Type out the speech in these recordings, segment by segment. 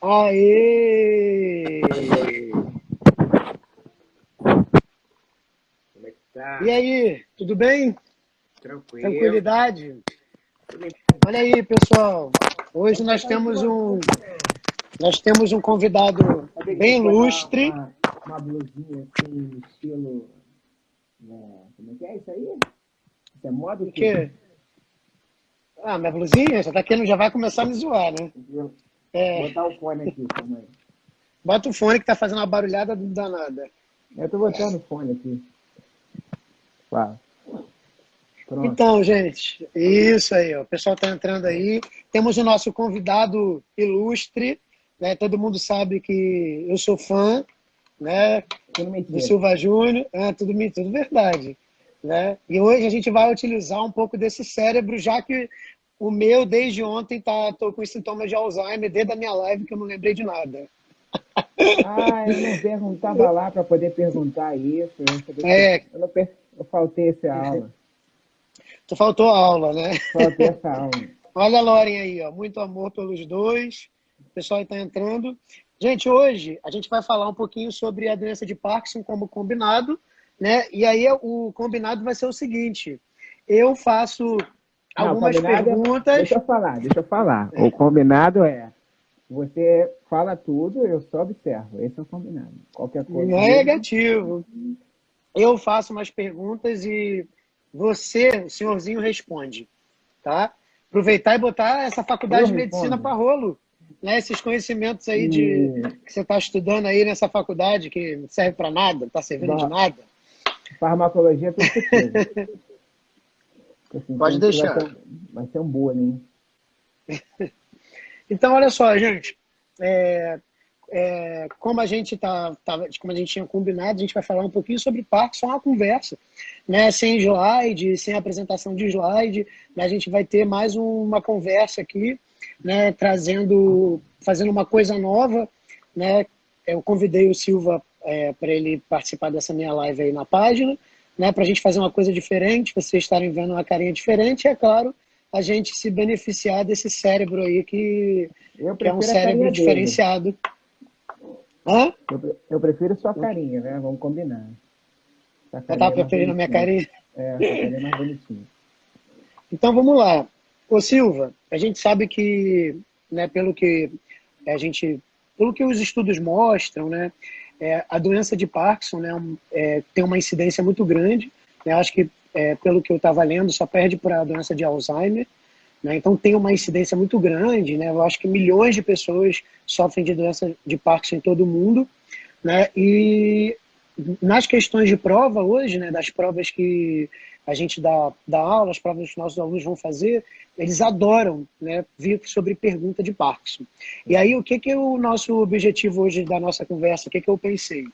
Aê! Como é que tá? E aí, tudo bem? Tranquilo. Tranquilidade? Olha aí, pessoal. Hoje nós temos um convidado Acabei de bem botar ilustre. uma blusinha assim, estilo. Como é que é isso aí? Isso é moda o O quê? quê? Ah, minha blusinha? Já tá querendo, já vai começar a me zoar, né? Vou É, botar o fone aqui, calma aí. bota o fone que tá fazendo uma barulhada danada. Eu tô botando o fone aqui. Claro. Pronto. Então, gente, isso aí, ó. O pessoal tá entrando aí. Temos o nosso convidado ilustre, né? Todo mundo sabe que eu sou fã, né? Tudo Do mentira. Silva Júnior, tudo verdade, né? E hoje a gente vai utilizar um pouco desse cérebro, já que o meu, desde ontem, tô com sintomas de Alzheimer, desde a minha live, que eu não lembrei de nada. Ah, eu não perguntava lá para poder perguntar isso. É, Eu faltei essa aula. tu faltou aula, né? Faltei essa aula. Olha a Loren aí, ó. Muito amor pelos dois. O pessoal está entrando. Gente, hoje a gente vai falar um pouquinho sobre a doença de Parkinson como combinado, né? E aí o combinado vai ser o seguinte: eu faço Não, algumas combinado é. Deixa perguntas. eu falar, deixa eu falar. O combinado é. Você fala tudo, eu só observo. Esse é o combinado. Qualquer coisa mesmo. Negativo. Eu faço umas perguntas e você, o senhorzinho, responde, tá? Aproveitar e botar essa Eu faculdade de medicina respondo. para rolo, né? Esses conhecimentos aí E que você está estudando aí nessa faculdade que não serve para nada, não está servindo de da nada. farmacologia é tudo contigo. Assim, Pode então isso deixar. vai ser um bullying. Então, olha só, gente. É, como a gente como a gente tinha combinado, a gente vai falar um pouquinho sobre Parkinson, uma conversa, né? Sem slide, sem apresentação de slide, né? A gente vai ter mais uma conversa aqui, né? Fazendo uma coisa nova, né? Eu convidei o Silva para ele participar dessa minha live aí na página, né? Para a gente fazer uma coisa diferente, vocês estarem vendo uma carinha diferente, e é claro, a gente se beneficiar desse cérebro aí Eu que é um prefiro a cérebro carinha dele. diferenciado. Hã? Eu prefiro sua carinha, né? Vamos combinar. Sua Eu carinha tava é mais preferindo a minha bonitinha. carinha. É, sua carinha é mais bonitinha. Então vamos lá. Ô Silva, a gente sabe que, né, pelo que os estudos mostram, né, a doença de Parkinson, né, tem uma incidência muito grande. Né, acho que, pelo que eu estava lendo, só perde para a doença de Alzheimer. Né, então tem uma incidência muito grande. Né, eu acho que milhões de pessoas sofrem de doença de Parkinson em todo o mundo. Né, e nas questões de prova hoje, né, das provas que a gente dá aula, as provas que os nossos alunos vão fazer, eles adoram, né, vir sobre pergunta de Parkinson. E aí, o que é o nosso objetivo hoje da nossa conversa? O que eu pensei?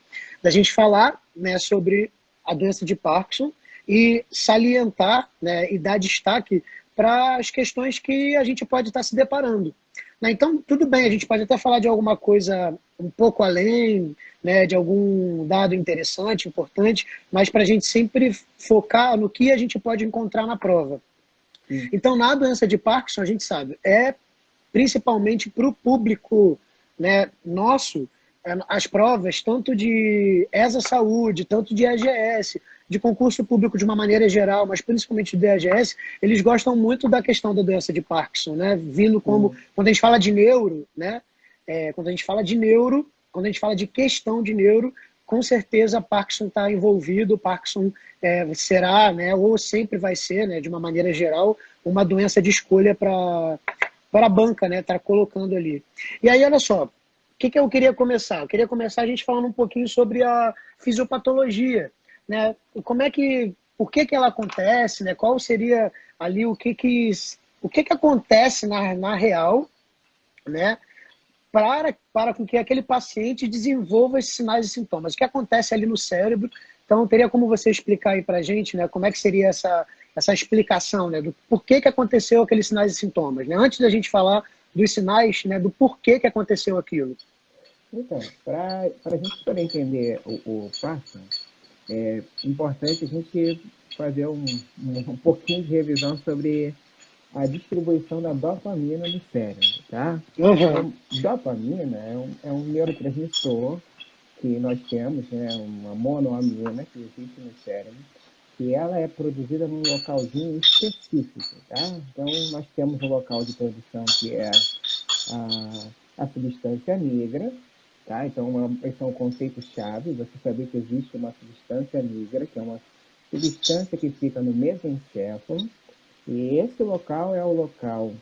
Da gente falar, né, sobre a doença de Parkinson e salientar, né, e dar destaque para as questões que a gente pode estar se deparando. Né? Então, tudo bem, a gente pode até falar de alguma coisa um pouco além, né, de algum dado interessante, importante, mas para a gente sempre focar no que a gente pode encontrar na prova. Sim. Então, na doença de Parkinson, a gente sabe, principalmente para o público, né, nosso, as provas, tanto de ESA Saúde, tanto de EGS, de concurso público de uma maneira geral, mas principalmente do EGS, eles gostam muito da questão da doença de Parkinson, né? Vindo como, quando a gente fala de neuro, né? Quando a gente fala de neuro, quando a gente fala de questão de neuro, com certeza Parkinson está envolvido, Parkinson será, né, ou sempre vai ser, né, de uma maneira geral, uma doença de escolha para a banca, né, tá colocando ali. E aí, olha só, o que eu queria começar? Eu queria começar a gente falando um pouquinho sobre a fisiopatologia, né? Por que ela acontece, né? Qual seria ali o que acontece na real, né? Para com que aquele paciente desenvolva esses sinais e sintomas. O que acontece ali no cérebro? Então, teria como você explicar aí para a gente, né, como é que seria essa explicação, né, do porquê que aconteceu aqueles sinais e sintomas, né? Antes da gente falar dos sinais, né, do porquê que aconteceu aquilo. Então, para a gente poder entender o Parkinson, é importante a gente fazer um pouquinho de revisão sobre a distribuição da dopamina no cérebro. tá? Uhum. Então, dopamina é um neurotransmissor que nós temos, né, uma monoamina que existe no cérebro, que ela é produzida num localzinho específico, tá? Então, nós temos um local de produção que é a substância negra, tá? Então, esse é um conceito-chave, você saber que existe uma substância negra, que é uma substância que fica no mesencéfalo, e esse local é o local...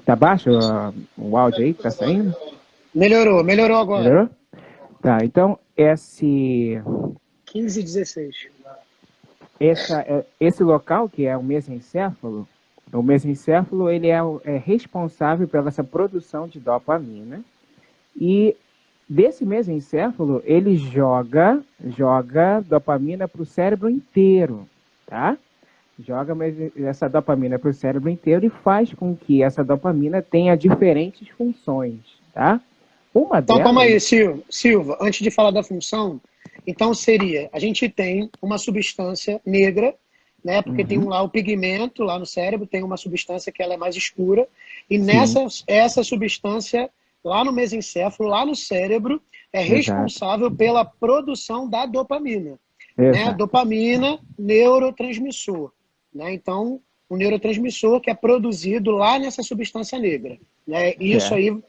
Tá baixo o áudio aí que tá saindo? Melhorou agora. Melhorou? Tá, então esse local, que é o mesencéfalo ele é responsável pela essa produção de dopamina, e desse mesencéfalo ele joga dopamina para o cérebro inteiro, tá? Joga essa dopamina para o cérebro inteiro e faz com que essa dopamina tenha diferentes funções, tá? Uma Então, calma delas... aí, Silva. Antes de falar da função, então seria, a gente tem uma substância negra, né? Porque tem Uhum, lá o pigmento, lá no cérebro, tem uma substância que ela é mais escura, e sim, essa substância, lá no mesencéfalo, lá no cérebro, é exato, responsável pela produção da dopamina. Né? exato. Dopamina, neurotransmissor. Né? Então, o neurotransmissor que é produzido lá nessa substância negra. Né? Isso Certo. aí,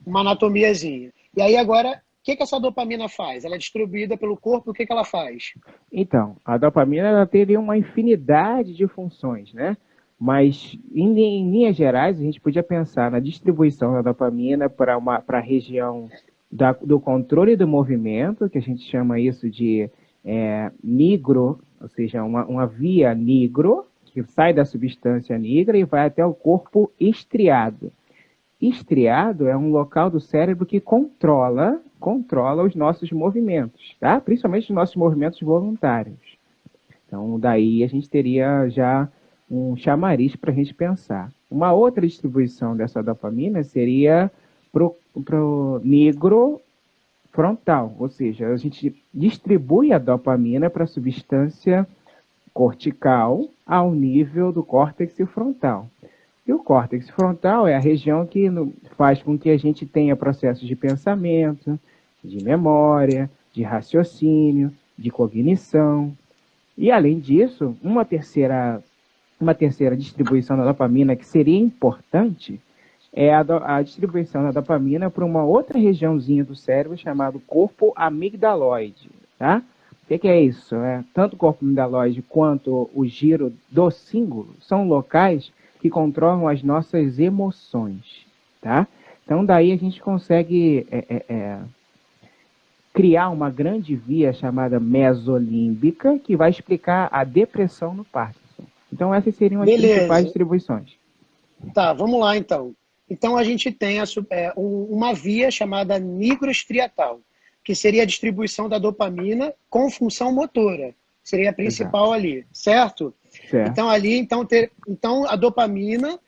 uma anatomiazinha. E aí agora, o que essa dopamina faz? Ela é distribuída pelo corpo, o que ela faz? Então, a dopamina ela teria uma infinidade de funções, né? Mas, em linhas gerais, a gente podia pensar na distribuição da dopamina para a região do controle do movimento, que a gente chama isso de nigro, ou seja, uma via nigro, que sai da substância negra e vai até o corpo estriado. Estriado é um local do cérebro que controla os nossos movimentos, tá? Principalmente os nossos movimentos voluntários. Então, daí a gente teria já um chamariz para a gente pensar. Uma outra distribuição dessa dopamina seria pro negro frontal, ou seja, a gente distribui a dopamina para a substância cortical ao nível do córtex frontal. E o córtex frontal é a região que faz com que a gente tenha processos de pensamento, de memória, de raciocínio, de cognição. E, além disso, uma terceira distribuição da dopamina que seria importante é a distribuição da dopamina para uma outra regiãozinha do cérebro chamado corpo amigdaloide, tá? O que é isso? Tanto o corpo amigdaloide quanto o giro do cíngulo são locais que controlam as nossas emoções, tá? Então, daí a gente consegue criar uma grande via chamada mesolímbica que vai explicar a depressão no Parkinson. Então, essas seriam as principais Beleza. distribuições. Tá, vamos lá então. Então a gente tem uma via chamada nigroestriatal, que seria a distribuição da dopamina com função motora. Seria a Exato. principal ali, certo? Certo. Então ali, então a dopamina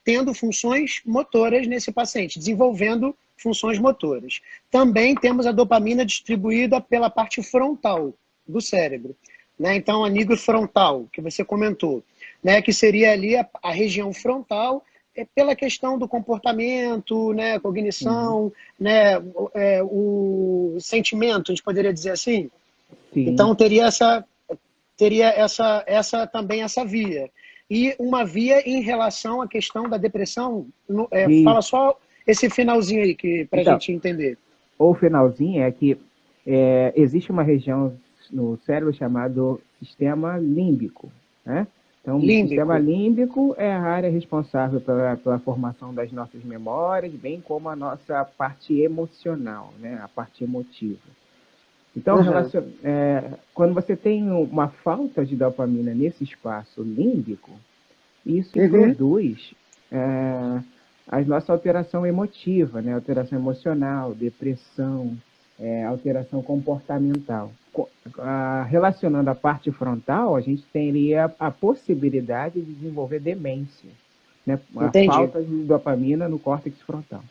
tendo funções motoras nesse paciente, desenvolvendo funções motoras. Também temos a dopamina distribuída pela parte frontal do cérebro. Né? Então a nigrofrontal, que você comentou, né, que seria ali a região frontal, pela questão do comportamento, né, Uhum. cognição, né, o sentimento, a gente poderia dizer assim. Sim. Então teria também essa via. E uma via em relação à questão da depressão, fala Isso. só esse finalzinho aí para a Então, gente entender. o finalzinho é que existe uma região no cérebro chamado sistema límbico, né? Então, o sistema Límbico. límbico é a área responsável pela formação das nossas memórias, bem como a nossa parte emocional, né? A parte emotiva. Então, Uhum. quando você tem uma falta de dopamina nesse espaço límbico, isso Uhum. produz a nossa alteração emotiva, né? Alteração emocional, depressão, alteração comportamental. Relacionando a parte frontal, a gente teria a possibilidade de desenvolver demência, né? A Entendi. falta de dopamina no córtex frontal.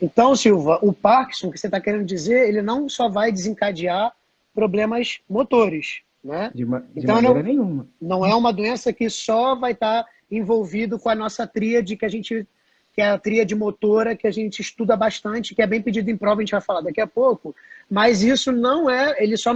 Então, Silva, o Parkinson, que você está querendo dizer, ele não só vai desencadear problemas motores, né? De Então, maneira não, nenhuma. não é uma doença que só vai estar envolvido com a nossa tríade que a gente que é a tríade motora, que a gente estuda bastante, que é bem pedido em prova, a gente vai falar daqui a pouco, mas isso não é, ele só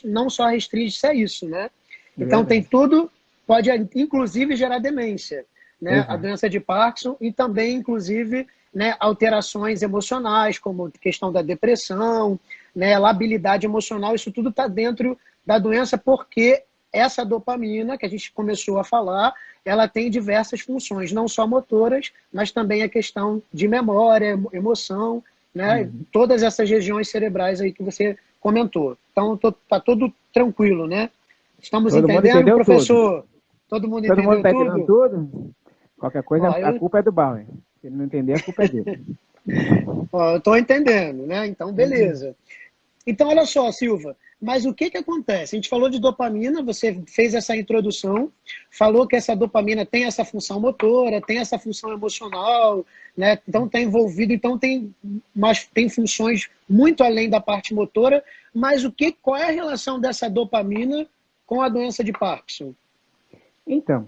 não só restringe-se a isso, né? Então tem Verdade. tudo, pode inclusive gerar demência, né? A Exato. doença de Parkinson e também, inclusive, né, alterações emocionais, como questão da depressão, né, labilidade emocional, isso tudo está dentro da doença, porque essa dopamina, que a gente começou a falar, ela tem diversas funções, não só motoras, mas também a questão de memória, emoção, né? Uhum. Todas essas regiões cerebrais aí que você comentou. Então, tá tudo tranquilo, né? Estamos Todo mundo entendendo, entendeu tudo? professor? Todo mundo Todo mundo entendeu está entendendo tudo? tudo? Qualquer coisa, Ó, a culpa é do Bauer. Se ele não entender, a culpa é dele. eu estou entendendo, né? Então, Uhum. beleza. Então, olha só, Silva, mas o que acontece? A gente falou de dopamina, você fez essa introdução, falou que essa dopamina tem essa função motora, tem essa função emocional, né? Então está envolvido, então tem funções muito além da parte motora, mas qual é a relação dessa dopamina com a doença de Parkinson? Então,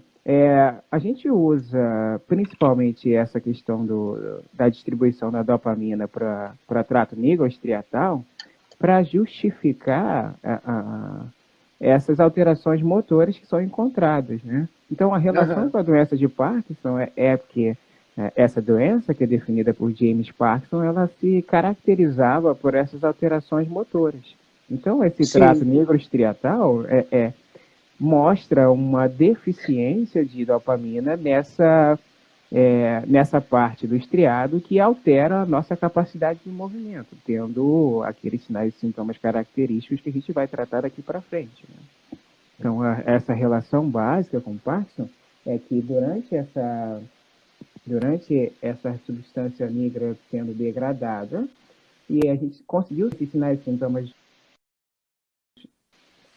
a gente usa principalmente essa questão da distribuição da dopamina para trato nigrostriatal para justificar essas alterações motoras que são encontradas, né? Então, a relação Aham. com a doença de Parkinson é porque essa doença, que é definida por James Parkinson, ela se caracterizava por essas alterações motoras. Então, esse trato Sim, nigrostriatal mostra uma deficiência de dopamina nessa parte do estriado que altera a nossa capacidade de movimento, tendo aqueles sinais e sintomas característicos que a gente vai tratar daqui para frente, né? Então, essa relação básica com o Parkinson é que durante essa substância negra sendo degradada, e a gente conseguiu esses sinais e sintomas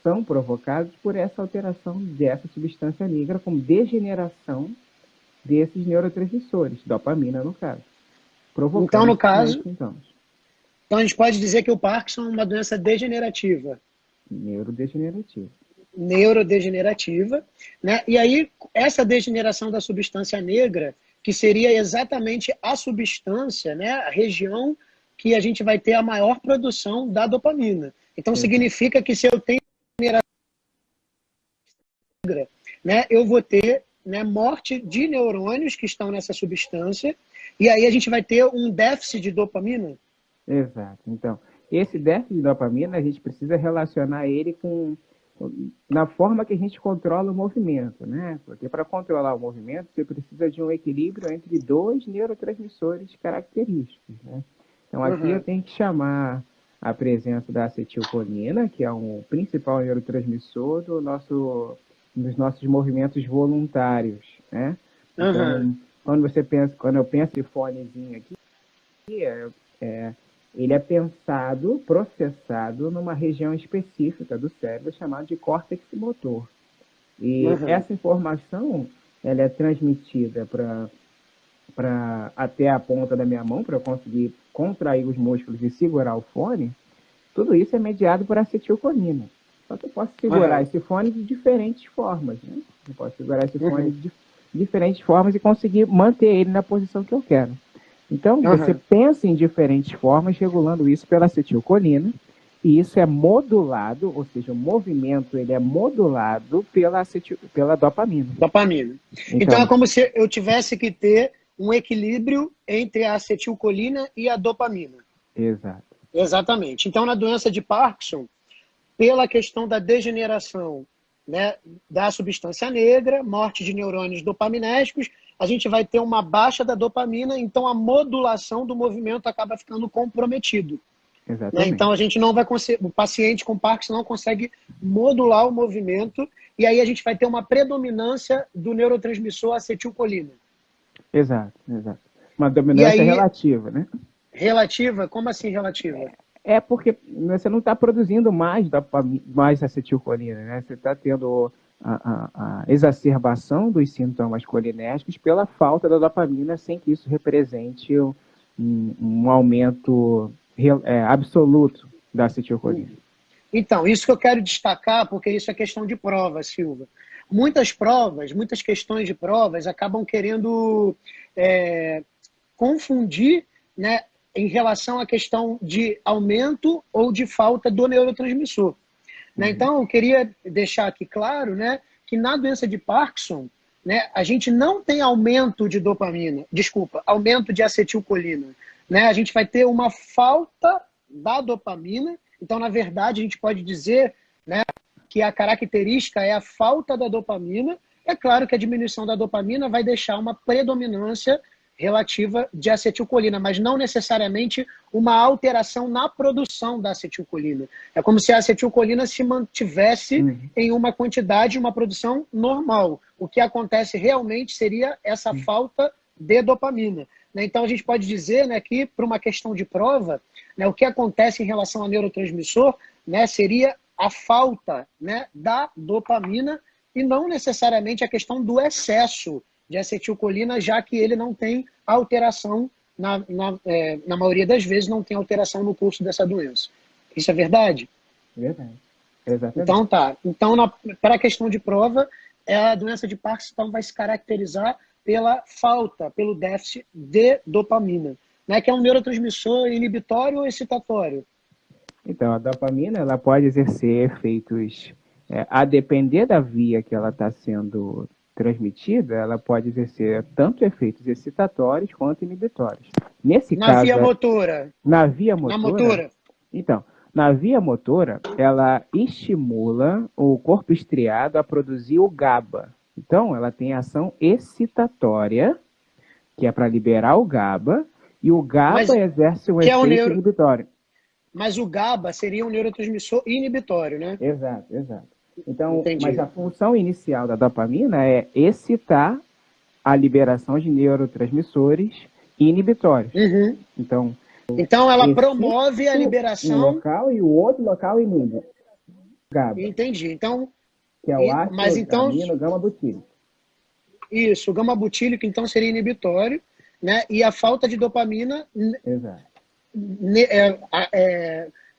são provocados por essa alteração dessa substância negra como degeneração desses neurotransmissores, dopamina no caso, então provocando no esses sinais e caso, sintomas. então a gente pode dizer que o Parkinson é uma doença degenerativa. Neurodegenerativo. Neurodegenerativa, né? E aí essa degeneração da substância negra, que seria exatamente a substância, né, a região que a gente vai ter a maior produção da dopamina. Então Exato. significa que se eu tenho negra, né, eu vou ter, né, morte de neurônios que estão nessa substância, e aí a gente vai ter um déficit de dopamina. Exato. Então, esse déficit de dopamina, a gente precisa relacionar ele na forma que a gente controla o movimento, né? Porque para controlar o movimento, você precisa de um equilíbrio entre dois neurotransmissores característicos, né? Então, aqui eu Uhum. tenho que chamar a presença da acetilcolina, que é o principal neurotransmissor dos nossos movimentos voluntários, né? Uhum. Então, quando eu penso em fonezinho aqui, é, ele é pensado, processado numa região específica do cérebro chamada de córtex motor. E Uhum. essa informação ela é transmitida até a ponta da minha mão para eu conseguir contrair os músculos e segurar o fone. Tudo isso é mediado por acetilcolina. Só que eu posso segurar Uhum. esse fone de diferentes formas, né? Eu posso segurar esse fone Uhum. de diferentes formas e conseguir manter ele na posição que eu quero. Então, você Uhum. pensa em diferentes formas, regulando isso pela acetilcolina, e isso é modulado, ou seja, o movimento ele é modulado pela dopamina. Dopamina. Então é Então, como se eu tivesse que ter um equilíbrio entre a acetilcolina e a dopamina. exato. Exatamente. Então, na doença de Parkinson, pela questão da degeneração, né, da substância negra, morte de neurônios dopaminérgicos, a gente vai ter uma baixa da dopamina, então a modulação do movimento acaba ficando comprometido. Né? Então a Exatamente. gente não vai conseguir, o paciente com Parkinson não consegue modular o movimento, e aí a gente vai ter uma predominância do neurotransmissor acetilcolina. Exato, exato. Uma E dominância aí, relativa, né? relativa, como assim relativa? É porque você não está produzindo mais acetilcolina, né? Você está tendo a exacerbação dos sintomas colinérgicos pela falta da dopamina, sem que isso represente um aumento absoluto da acetilcolina. Então, isso que eu quero destacar, porque isso é questão de prova, Silva. Muitas provas, muitas questões de provas acabam querendo confundir, né, em relação à questão de aumento ou de falta do neurotransmissor. Né? Então, eu queria deixar aqui claro, né, que na doença de Parkinson, né, a gente não tem aumento de dopamina, desculpa, aumento de acetilcolina. Né? A gente vai ter uma falta da dopamina. Então, na verdade, a gente pode dizer, né, que a característica é a falta da dopamina. É claro que a diminuição da dopamina vai deixar uma predominância relativa de acetilcolina, mas não necessariamente uma alteração na produção da acetilcolina. É como se a acetilcolina se mantivesse em uma quantidade, uma produção normal. O que acontece realmente seria essa falta de dopamina. Então, a gente pode dizer, né, que, para uma questão de prova, né, o que acontece em relação ao neurotransmissor, né, seria a falta, né, da dopamina e não necessariamente a questão do excesso de acetilcolina, já que ele não tem alteração, na maioria das vezes, não tem alteração no curso dessa doença. Isso é verdade? Verdade. Exatamente. Então, tá. Então, para a questão de prova, a doença de Parkinson vai se caracterizar pela falta, pelo déficit de dopamina, né, que é um neurotransmissor inibitório ou excitatório? Então, a dopamina ela pode exercer efeitos, a depender da via que ela está sendo transmitida, ela pode exercer tanto efeitos excitatórios quanto inibitórios. Nesse Na caso, via motora? Na via Na motora? motora? Então, na via motora, ela estimula o corpo estriado a produzir o GABA. Então, ela tem ação excitatória, que é para liberar o GABA, e o GABA exerce um efeito inibitório. Mas o GABA seria um neurotransmissor inibitório, né? Exato, exato. Então, Entendi. mas a função inicial da dopamina é excitar a liberação de neurotransmissores inibitórios. Então ela promove a liberação... Um local e o outro local inibe. GABA. Entendi. Então, que é o ácido amino gama-butílico. Isso, o gama-butílico, então, seria inibitório, né? E a falta de dopamina... Exato.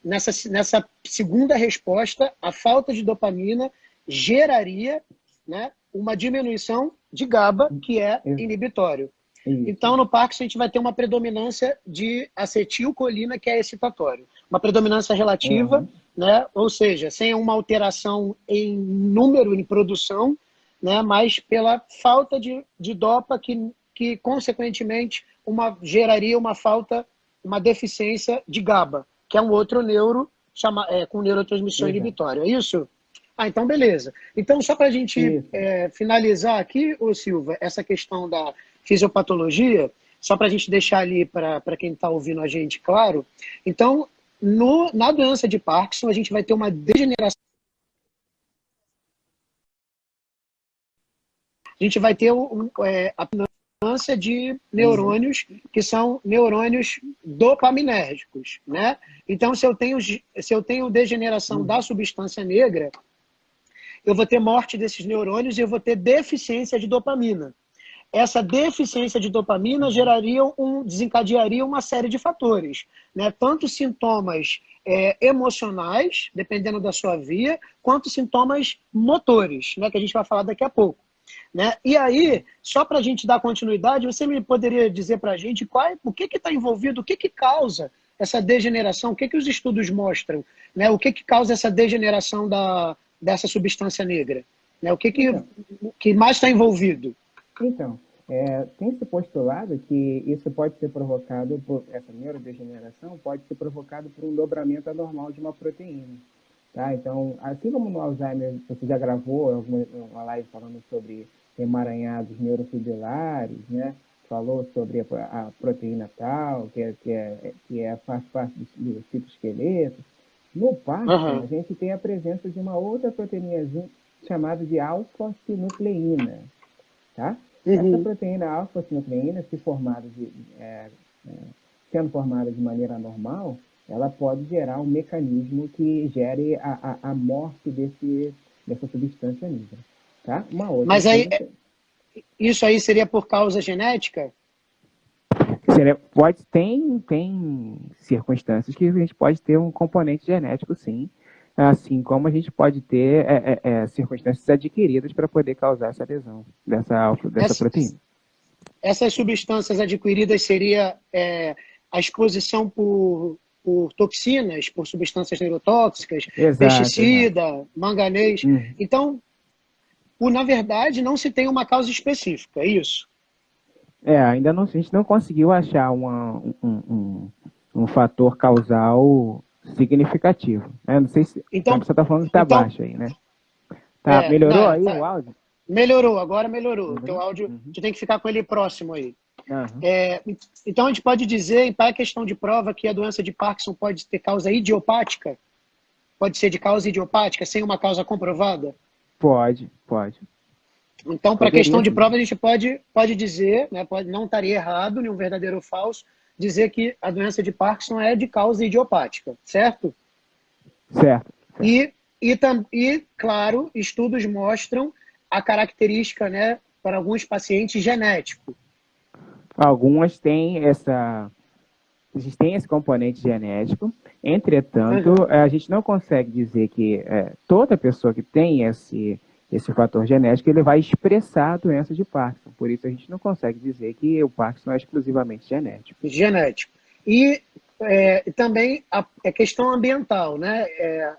Nessa segunda resposta, a falta de dopamina geraria, né, uma diminuição de GABA, que é inibitório. Então, no Parkinson, a gente vai ter uma predominância de acetilcolina, que é excitatório. Uma predominância relativa, né, ou seja, sem uma alteração em número, em produção, né, mas pela falta de dopa, que consequentemente, geraria uma falta, uma deficiência de GABA, que é um outro neuro com neurotransmissão inibitória. É isso? Então beleza. Então, só para a gente finalizar aqui, ô Silva, essa questão da fisiopatologia, só para a gente deixar ali para quem está ouvindo a gente claro. Então, na doença de Parkinson, a gente vai ter uma degeneração. A gente vai ter a predominância de neurônios que são neurônios dopaminérgicos, né? Então, se eu tenho degeneração da substância negra, eu vou ter morte desses neurônios e eu vou ter deficiência de dopamina. Essa deficiência de dopamina desencadearia uma série de fatores, né? Tanto sintomas emocionais, dependendo da sua via, quanto sintomas motores, né? Que a gente vai falar daqui a pouco. Né? E aí, só para a gente dar continuidade, você me poderia dizer para a gente o que está envolvido, o que causa essa degeneração, o que os estudos mostram, né? O que causa essa degeneração dessa substância negra? Né? O que mais está envolvido? Então, tem se postulado que isso pode ser provocado essa neurodegeneração pode ser provocado por um dobramento anormal de uma proteína. Tá? Então, assim como no Alzheimer, você já gravou uma live falando sobre emaranhados neurofibrilares, né? Falou sobre a proteína tal, que faz parte do citoesqueleto. No Parkinson, a gente tem a presença de uma outra proteína chamada de alfa-sinucleína. Tá? Essa proteína alfa-sinucleína, sendo formada de maneira anormal, ela pode gerar um mecanismo que gere a morte dessa substância negra. Tá? Mas aí, isso aí seria por causa genética? Tem circunstâncias que a gente pode ter um componente genético, sim, assim como a gente pode ter circunstâncias adquiridas para poder causar essa lesão dessa proteína. Essas substâncias adquiridas seria a exposição por toxinas, por substâncias neurotóxicas, Exato, exato. pesticida, manganês. Uhum. Então, na verdade, não se tem uma causa específica, é isso? Ainda não, a gente não conseguiu achar um fator causal significativo, né? Não sei se então, Então, você está falando que está então baixo aí, né? Tá, melhorou aí o tá, áudio? melhorou, agora melhorou. O teu Melhorou? áudio, Uhum. tu tem que ficar com ele próximo aí. Aham. Então, a gente pode dizer, para a questão de prova, que a doença de Parkinson pode ter causa idiopática? Pode ser de causa idiopática, sem uma causa comprovada? Pode, pode. Então, para a Poderia questão de sim. prova, a gente pode dizer, né, não estaria errado, nenhum verdadeiro ou falso, dizer que a doença de Parkinson é de causa idiopática, certo? Certo, certo. Claro, estudos mostram a característica, né, para alguns pacientes genético. Algumas têm essa. A gente tem esse componente genético, entretanto, Uhum. a gente não consegue dizer que toda pessoa que tem esse fator genético, ele vai expressar a doença de Parkinson. Por isso, a gente não consegue dizer que o Parkinson é exclusivamente genético. Genético. E também a questão ambiental, né?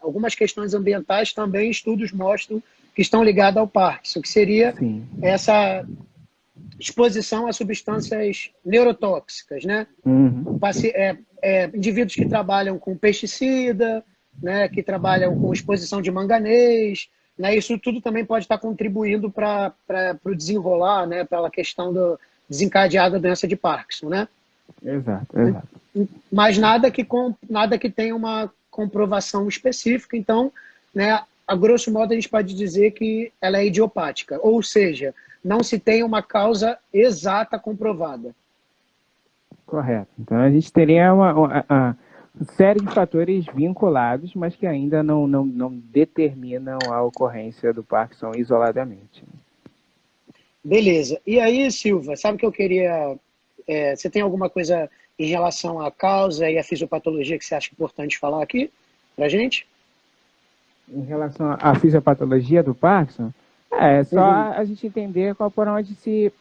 Algumas questões ambientais também estudos mostram que estão ligadas ao Parkinson, que seria Sim. essa exposição a substâncias neurotóxicas, né? Uhum. Indivíduos que trabalham com pesticida, né? Que trabalham com exposição de manganês, né? Isso tudo também pode estar contribuindo para o desenrolar, né? Pela questão do desencadear da doença de Parkinson, né? Exato, exato. Mas nada que tenha uma comprovação específica. Então, né, a grosso modo, a gente pode dizer que ela é idiopática, ou seja, não se tem uma causa exata comprovada. Correto. Então, a gente teria uma série de fatores vinculados, mas que ainda não determinam a ocorrência do Parkinson isoladamente. Beleza. E aí, Silva, sabe o que eu queria... você tem alguma coisa em relação à causa e à fisiopatologia que você acha importante falar aqui para a gente? Em relação à fisiopatologia do Parkinson, é só Uhum. a gente entender por onde se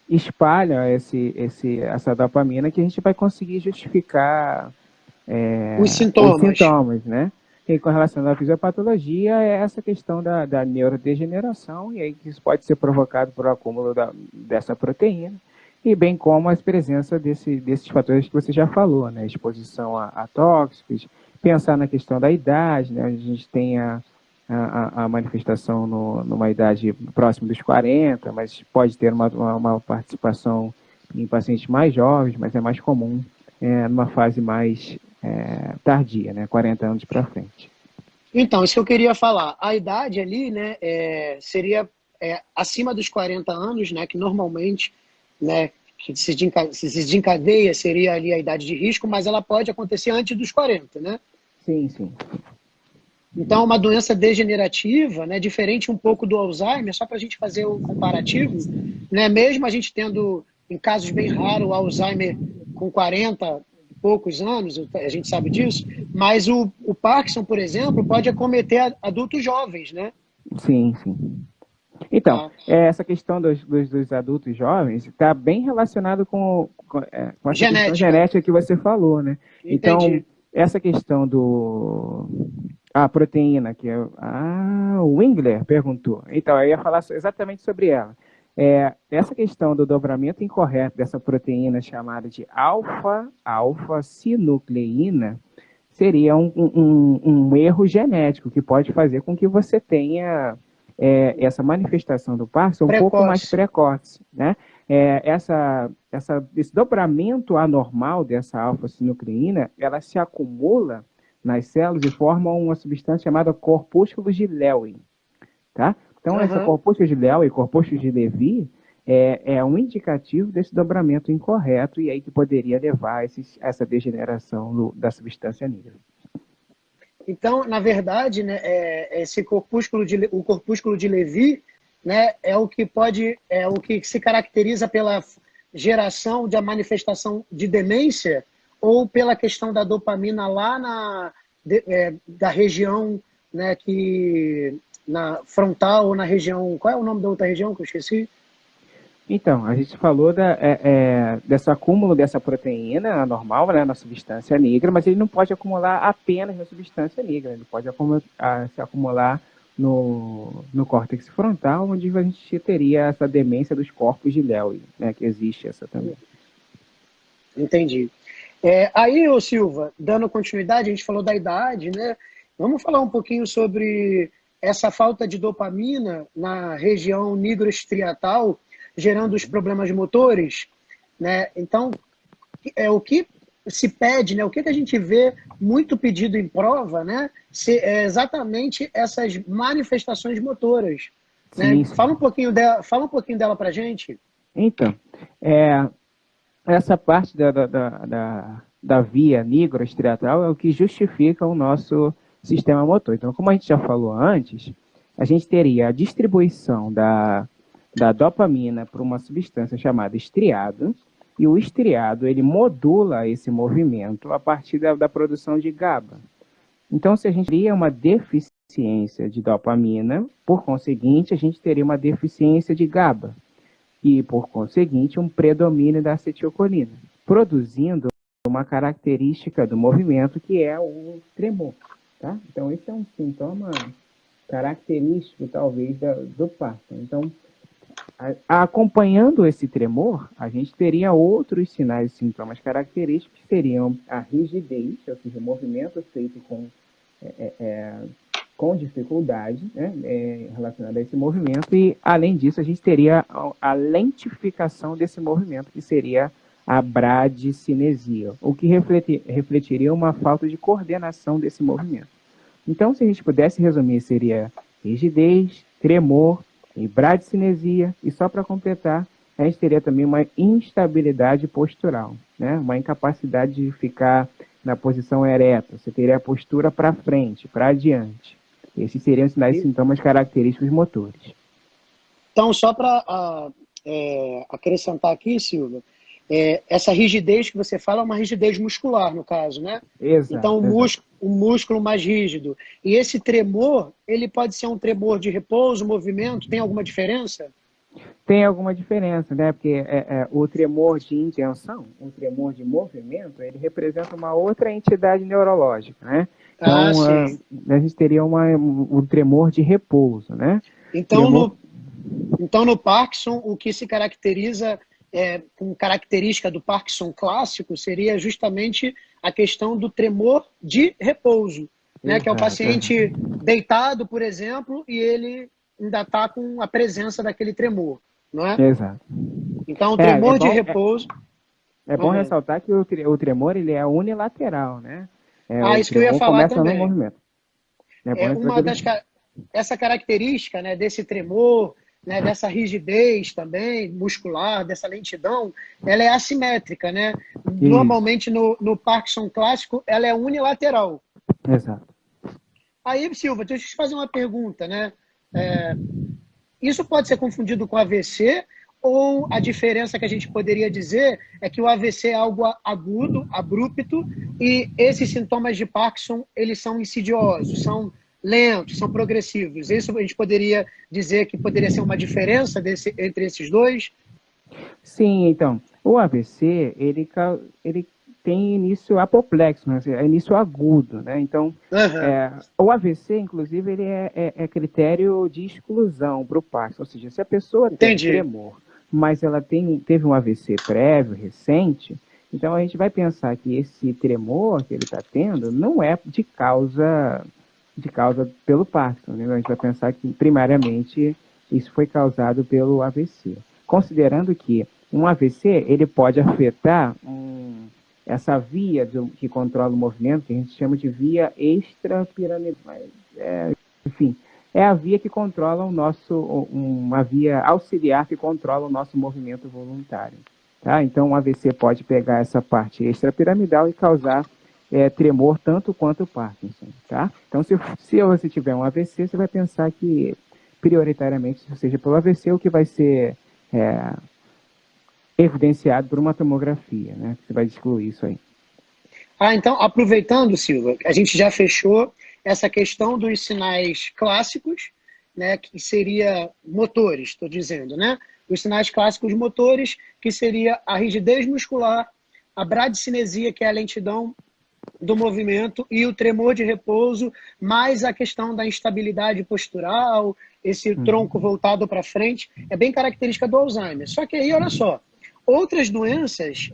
espalha essa dopamina que a gente vai conseguir justificar Os os sintomas. sintomas, né? E com relação à fisiopatologia, é essa questão da neurodegeneração, e aí isso pode ser provocado por acúmulo dessa proteína, e bem como a presença desses fatores que você já falou, né? Exposição a tóxicos, pensar na questão da idade, né? A gente tem a manifestação numa idade próxima dos 40, mas pode ter uma participação em pacientes mais jovens, mas é mais comum numa fase mais tardia, né? 40 anos para frente. Então, isso que eu queria falar. A idade ali, né, seria acima dos 40 anos, né, que normalmente, né, que se desencadeia seria ali a idade de risco, mas ela pode acontecer antes dos 40, né? Sim, sim. Então, uma doença degenerativa, né, diferente um pouco do Alzheimer, só para a gente fazer o comparativo, né, mesmo a gente tendo, em casos bem raros, o Alzheimer com 40 e poucos anos, a gente sabe disso, mas o Parkinson, por exemplo, pode acometer adultos jovens, né? Sim, sim. Então, Tá? essa questão dos adultos jovens está bem relacionado com essa questão Genética, genética que você falou, né? Então, entendi. essa questão a proteína, o Wingler perguntou. Então, eu ia falar exatamente sobre ela. Essa questão do dobramento incorreto dessa proteína chamada de alfa-sinucleína seria um erro genético que pode fazer com que você tenha essa manifestação do Parkinson um pouco mais Precoce. precoce, né? Esse dobramento anormal dessa alfa-sinucleína, ela se acumula nas células e forma uma substância chamada corpúsculos de Lewin, tá? Então, essa Uhum. corpúsculos de Lewin e corpúsculos de Levy é um indicativo desse dobramento incorreto e aí que poderia levar a essa degeneração da substância negra. Então, na verdade, né, o corpúsculo de Levy, né, é o que se caracteriza pela geração da manifestação de demência ou pela questão da dopamina lá da região, né, na frontal ou na região, qual é o nome da outra região que eu esqueci? Então, a gente falou desse acúmulo dessa proteína normal, né, na substância negra, mas ele não pode acumular apenas na substância negra, ele pode se acumular no córtex frontal, onde a gente teria essa demência dos corpos de Lewy, né, que existe essa também. Entendi. Aí, ô Silva, dando continuidade, a gente falou da idade, né? Vamos falar um pouquinho sobre essa falta de dopamina na região nigroestriatal, gerando os problemas motores, né? Então, o que se pede, né? O que a gente vê muito pedido em prova, né? É exatamente essas manifestações motoras, né? Sim, sim. Fala um pouquinho dela para gente. Então, essa parte da via nigroestriatal é o que justifica o nosso sistema motor. Então, como a gente já falou antes, a gente teria a distribuição da dopamina para uma substância chamada estriado, e o estriado ele modula esse movimento a partir da produção de GABA. Então, se a gente teria uma deficiência de dopamina, por conseguinte, a gente teria uma deficiência de GABA e, por conseguinte, um predomínio da acetilcolina, produzindo uma característica do movimento que é o tremor. Tá? Então, esse é um sintoma característico, talvez, do Parkinson. Então, acompanhando esse tremor, a gente teria outros sinais e sintomas característicos, que seriam a rigidez, ou seja, o movimento feito com dificuldade, né, relacionado a esse movimento, e, além disso, a gente teria a lentificação desse movimento, que seria a bradicinesia, o que refletiria uma falta de coordenação desse movimento. Então, se a gente pudesse resumir, seria rigidez, tremor e bradicinesia, e só para completar, a gente teria também uma instabilidade postural, né? Uma incapacidade de ficar na posição ereta, você teria a postura para frente, para adiante. Esses seriam sinais e sintomas característicos motores. Então, só para acrescentar aqui, Silva, essa rigidez que você fala é uma rigidez muscular, no caso, né? Exato. Então, o músculo mais rígido. E esse tremor, ele pode ser um tremor de repouso, movimento, tem alguma diferença? Tem alguma diferença, né? Porque o tremor de intenção, o tremor de movimento, ele representa uma outra entidade neurológica, né? Então, a gente teria um tremor de repouso, né? Então, no Parkinson, o que se caracteriza com característica do Parkinson clássico seria justamente a questão do tremor de repouso, né? Que é o paciente deitado, por exemplo, e ele ainda está com a presença daquele tremor, não é? Exato. Então, o tremor de repouso... É bom ressaltar que o tremor ele é unilateral, né? Isso que eu ia falar também. No movimento. Essa característica, né, desse tremor, né, dessa rigidez também muscular, dessa lentidão, ela é assimétrica, né? Isso. Normalmente no Parkinson clássico ela é unilateral. Exato. Aí, Silva, deixa eu te fazer uma pergunta, né? Isso pode ser confundido com AVC, ou a diferença que a gente poderia dizer é que o AVC é algo agudo, abrupto, e esses sintomas de Parkinson, eles são insidiosos, são lentos, são progressivos. Isso a gente poderia dizer que poderia ser uma diferença entre esses dois? Sim, então, o AVC, ele tem início apoplexo, né? É início agudo, né? Então, o AVC, inclusive, ele é critério de exclusão para o Parkinson, ou seja, se a pessoa tem tremor, mas ela teve um AVC prévio, recente, então a gente vai pensar que esse tremor que ele está tendo não é de causa pelo Parkinson, né? A gente vai pensar que, primariamente, isso foi causado pelo AVC. Considerando que um AVC, ele pode afetar essa via que controla o movimento, que a gente chama de via extrapiramidal. Enfim, é a via que controla uma via auxiliar que controla o nosso movimento voluntário. Tá? Então, o AVC pode pegar essa parte extrapiramidal e causar tremor tanto quanto o Parkinson. Tá? Então, se você tiver um AVC, você vai pensar que, prioritariamente, seja pelo AVC, o que vai ser evidenciado por uma tomografia, né? Você vai excluir isso aí. Então, aproveitando, Silva, a gente já fechou essa questão dos sinais clássicos, né, que seria motores, estou dizendo, né? os sinais clássicos motores, que seria a rigidez muscular, a bradicinesia, que é a lentidão do movimento, e o tremor de repouso, mais a questão da instabilidade postural, esse tronco voltado para frente, é bem característica do Alzheimer. Só que aí, olha só, outras doenças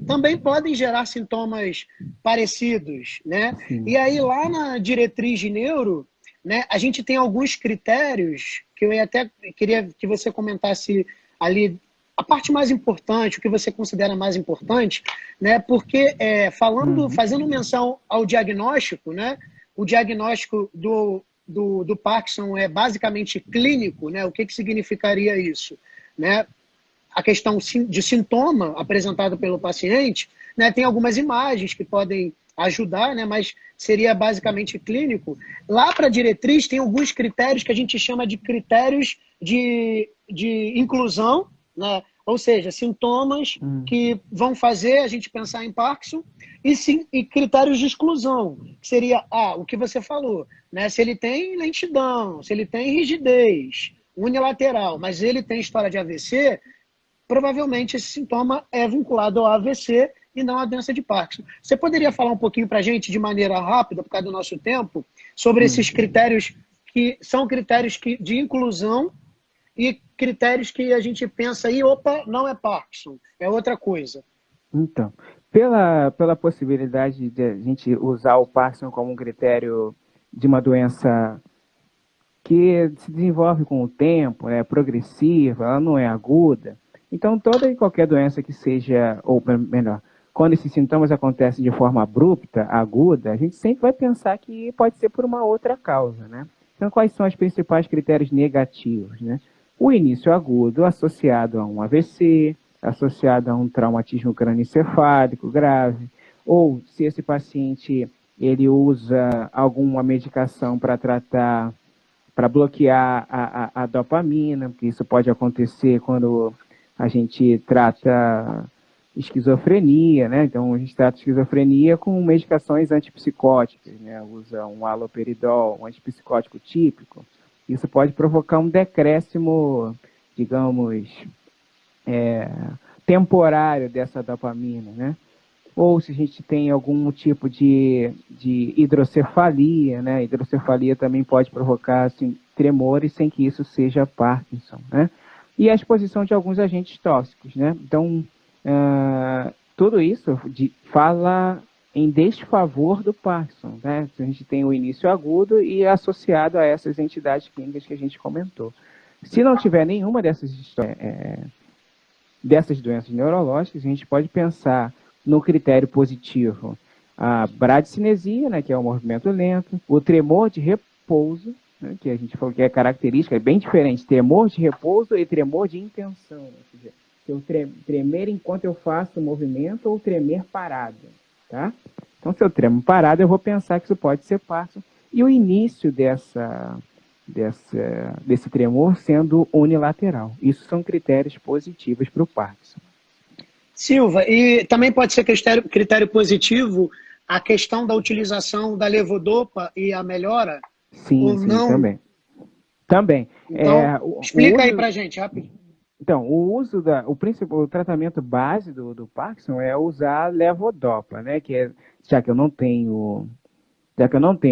também podem gerar sintomas parecidos, né? Sim. E aí, lá na diretriz de neuro, né, a gente tem alguns critérios que eu até queria que você comentasse ali a parte mais importante, o que você considera mais importante, né? Porque fazendo menção ao diagnóstico, né? O diagnóstico do Parkinson é basicamente clínico, né? O que significaria isso, né? A questão de sintoma apresentado pelo paciente, né? Tem algumas imagens que podem ajudar, né? Mas seria basicamente clínico. Lá para a diretriz tem alguns critérios que a gente chama de critérios de inclusão, né? Ou seja, sintomas que vão fazer a gente pensar em Parkinson, e critérios de exclusão, que seria o que você falou, né? Se ele tem lentidão, se ele tem rigidez unilateral, mas ele tem história de AVC, provavelmente esse sintoma é vinculado ao AVC e não à doença de Parkinson. Você poderia falar um pouquinho para a gente, de maneira rápida, por causa do nosso tempo, sobre esses critérios que são critérios de inclusão e critérios que a gente pensa aí, opa, não é Parkinson, é outra coisa? Então, pela possibilidade de a gente usar o Parkinson como um critério de uma doença que se desenvolve com o tempo, é progressiva, ela não é aguda. Então, toda e qualquer doença que seja, ou melhor, quando esses sintomas acontecem de forma abrupta, aguda, a gente sempre vai pensar que pode ser por uma outra causa, né? Então, quais são os principais critérios negativos, né? O início agudo associado a um AVC, associado a um traumatismo crânioencefálico grave, ou se esse paciente ele usa alguma medicação para tratar, para bloquear a dopamina, porque isso pode acontecer quando a gente trata esquizofrenia, né? Então, a gente trata esquizofrenia com medicações antipsicóticas, né? Usa um haloperidol, um antipsicótico típico. Isso pode provocar um decréscimo, digamos, temporário dessa dopamina, né? Ou se a gente tem algum tipo de hidrocefalia, né? Hidrocefalia também pode provocar assim, tremores sem que isso seja Parkinson, né? E a exposição de alguns agentes tóxicos, né? Então, tudo isso fala em desfavor do Parkinson, né? A gente tem o início agudo e associado a essas entidades clínicas que a gente comentou. Se não tiver nenhuma dessas doenças neurológicas, a gente pode pensar no critério positivo a bradicinesia, né, que é o movimento lento, o tremor de repouso, né, que a gente falou que é característica, é bem diferente, tremor de repouso e tremor de intenção, ou seja, se eu tremer enquanto eu faço o movimento ou tremer parado, tá? Então, se eu tremo parado, eu vou pensar que isso pode ser Parkinson, e o início desse tremor sendo unilateral. Isso são critérios positivos para o Parkinson. Silva, e também pode ser critério positivo a questão da utilização da levodopa e a melhora? Sim, ou sim, não? Também. Então, explica aí pra gente, rápido. Então, o tratamento base do Parkinson é usar levodopa, né? Já que eu não tenho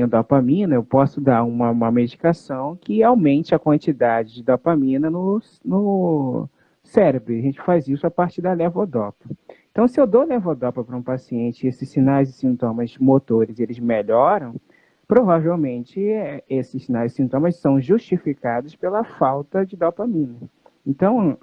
dopamina, eu posso dar uma medicação que aumente a quantidade de dopamina no cérebro. A gente faz isso a partir da levodopa. Então, se eu dou levodopa para um paciente e esses sinais e sintomas motores eles melhoram, provavelmente esses sinais e sintomas são justificados pela falta de dopamina. Então,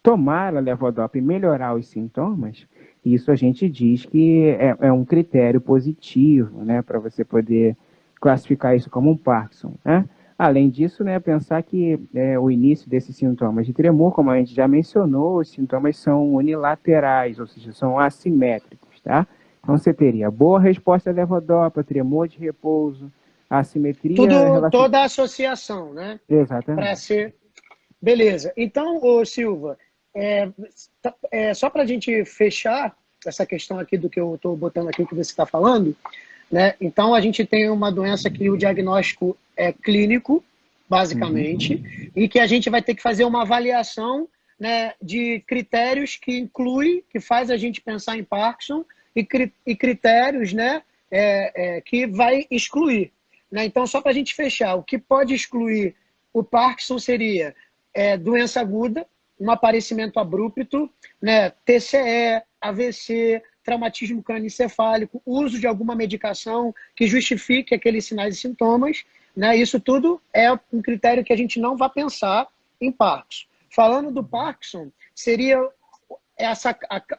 tomar a levodopa e melhorar os sintomas, isso a gente diz que é um critério positivo, né, para você poder classificar isso como um Parkinson, né? Além disso, né, pensar que o início desses sintomas de tremor, como a gente já mencionou, os sintomas são unilaterais, ou seja, são assimétricos, tá? Então, você teria boa resposta à levodopa, tremor de repouso, assimetria... Toda a associação, né? Exatamente. Beleza. Então, Silva, só para a gente fechar essa questão aqui do que eu estou botando aqui, que você está falando, né? Então, a gente tem uma doença que o diagnóstico é clínico, basicamente, e que a gente vai ter que fazer uma avaliação, né, de critérios que inclui, que faz a gente pensar em Parkinson, e critérios, né, que vai excluir. Né? Então, só para a gente fechar, o que pode excluir o Parkinson seria doença aguda, um aparecimento abrupto, né, TCE, AVC, traumatismo crânioencefálico, uso de alguma medicação que justifique aqueles sinais e sintomas, né? Isso tudo é um critério que a gente não vai pensar em Parkinson. Falando do Parkinson, seria